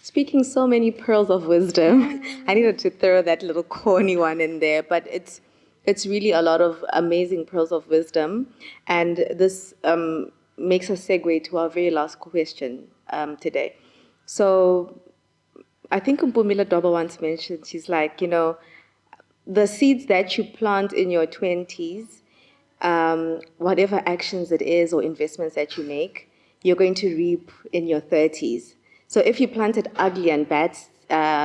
B: speaking so many pearls of wisdom. I needed to throw that little corny one in there, but it's really a lot of amazing pearls of wisdom. And this makes us segue to our very last question today. So I think Mpumila Doba once mentioned, she's like, the seeds that you plant in your 20s, whatever actions it is or investments that you make, you're going to reap in your 30s. So if you planted ugly and bad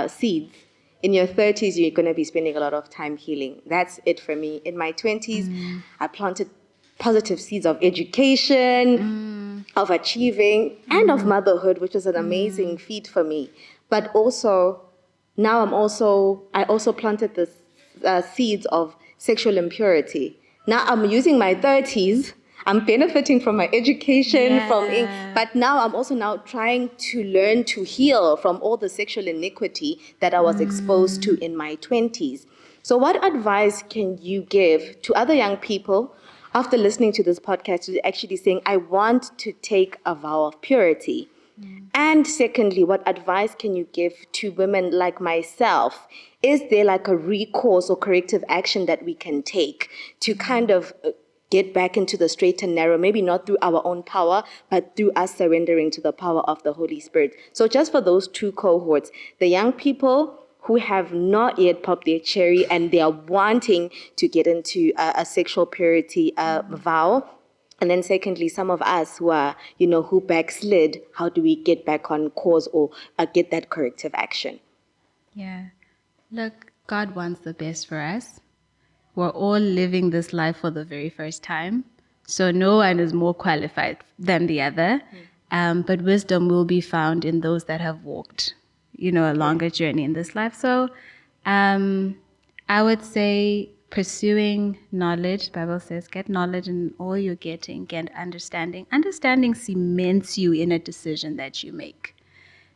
B: seeds, in your 30s, you're going to be spending a lot of time healing. That's it for me. In my 20s, I planted positive seeds of education, of achieving, and of motherhood, which was an amazing feat for me. But also, now I also planted the seeds of sexual impurity. Now I'm using my 30s. I'm benefiting from my education, but now I'm also now trying to learn to heal from all the sexual iniquity that I was exposed to in my 20s. So what advice can you give to other young people after listening to this podcast, to actually saying, I want to take a vow of purity? And secondly, what advice can you give to women like myself? Is there like a recourse or corrective action that we can take to kind of get back into the straight and narrow, maybe not through our own power, but through us surrendering to the power of the Holy Spirit? So just for those two cohorts, the young people who have not yet popped their cherry and they are wanting to get into a sexual purity vow. And then secondly, some of us who are, who backslid, how do we get back on course or get that corrective action?
A: Yeah. Look, God wants the best for us. We're all living this life for the very first time. So no one is more qualified than the other. But wisdom will be found in those that have walked, a longer journey in this life. So I would say pursuing knowledge. The Bible says, get knowledge in all you're getting, get understanding. Understanding cements you in a decision that you make.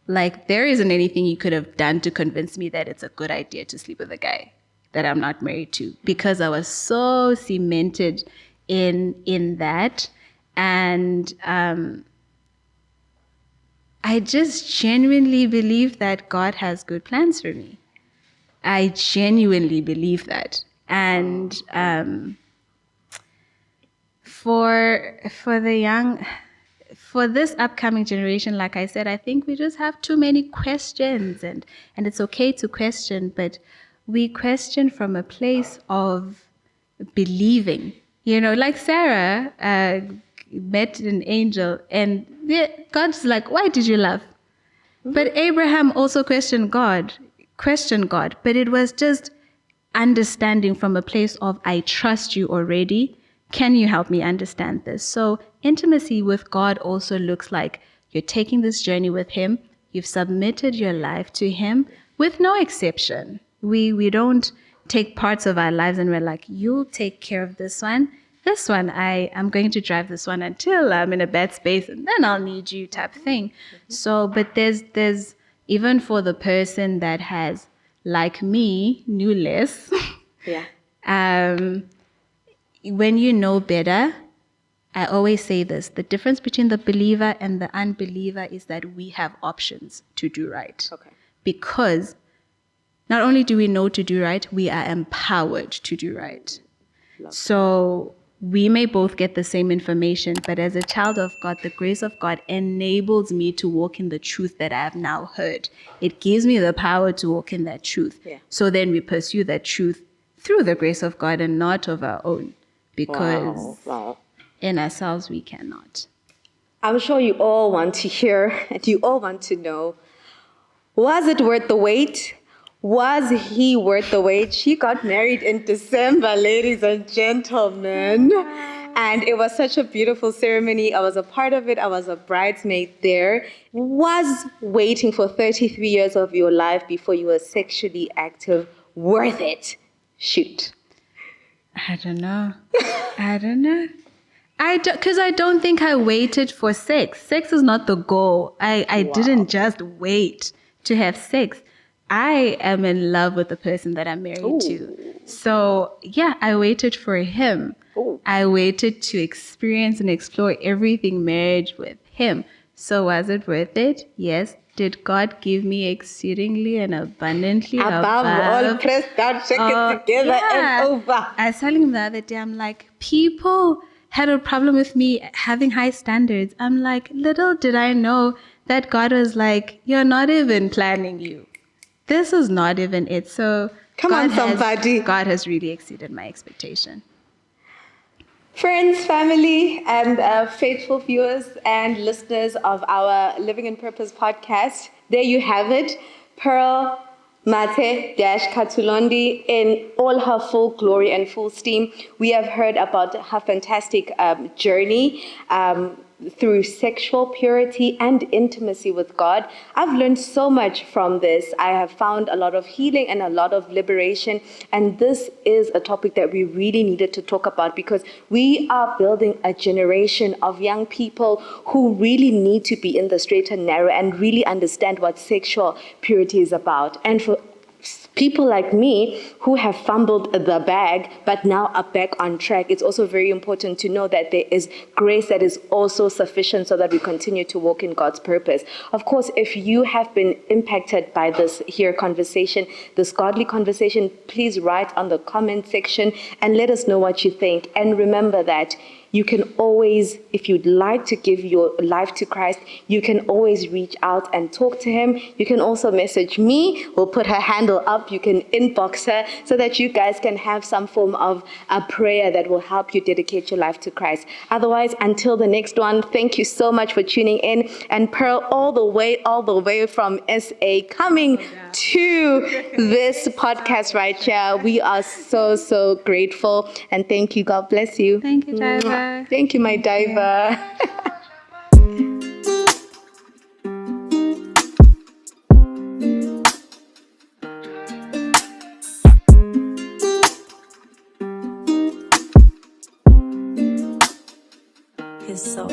A: Like, there isn't anything you could have done to convince me that it's a good idea to sleep with a guy that I'm not married to, because I was so cemented in that. And I just genuinely believe that God has good plans for me. I genuinely believe that. And for the young, for this upcoming generation, like I said, I think we just have too many questions, and it's okay to question, but we question from a place of believing. You know, like Sarah met an angel, and God's like, "Why did you love?" But Abraham also questioned God, but it was just understanding from a place of, I trust you already. Can you help me understand this? So intimacy with God also looks like you're taking this journey with him. You've submitted your life to him with no exception. We don't take parts of our lives and we're like, you'll take care of this one. This one, I'm going to drive this one until I'm in a bad space and then I'll need you type thing. So, but there's even for the person that has, like me, knew less.
B: Yeah.
A: When you know better, I always say this, the difference between the believer and the unbeliever is that we have options to do right.
B: Okay.
A: Because not only do we know to do right, we are empowered to do right. So we may both get the same information, but as a child of God, the grace of God enables me to walk in the truth that I have now heard. It gives me the power to walk in that truth.
B: Yeah.
A: So then we pursue that truth through the grace of God and not of our own, because
B: Wow.
A: in ourselves we cannot.
B: I'm sure you all want to hear and you all want to know, was it worth the wait? Was he worth the wait? She got married in December, ladies and gentlemen. And it was such a beautiful ceremony. I was a part of it. I was a bridesmaid there. Was waiting for 33 years of your life before you were sexually active worth it? Shoot.
A: I don't know. Because I don't think I waited for sex. Sex is not the goal. I didn't just wait to have sex. I am in love with the person that I'm married to. So, yeah, I waited for him. I waited to experience and explore everything marriage with him. So, was it worth it? Yes. Did God give me exceedingly and abundantly
B: Above all, pressed down, shaken together and over.
A: I was telling him the other day, I'm like, people had a problem with me having high standards. I'm like, little did I know that God was like, you're not even planning you. This is not even it. So God has really exceeded my expectation.
B: Friends, family, and faithful viewers and listeners of our Living in Purpose podcast, there you have it. Pearl Mathse-Kalutondi in all her full glory and full steam. We have heard about her fantastic journey through sexual purity and intimacy with God. I've learned so much from this. I have found a lot of healing and a lot of liberation. And this is a topic that we really needed to talk about, because we are building a generation of young people who really need to be in the straight and narrow and really understand what sexual purity is about. And for people like me who have fumbled the bag but now are back on track, it's also very important to know that there is grace that is also sufficient so that we continue to walk in God's purpose. Of course, if you have been impacted by this conversation, this godly conversation, please write on the comment section and let us know what you think. And remember that you can always, if you'd like to give your life to Christ, you can always reach out and talk to him. You can also message me. We'll put her handle up. You can inbox her so that you guys can have some form of a prayer that will help you dedicate your life to Christ. Otherwise, until the next one, thank you so much for tuning in. And Pearl, all the way from SA, coming to this podcast right here. We are so, so grateful. And thank you. God bless you.
A: Thank you, Diver.
B: Thank you, my diver.
C: His soul.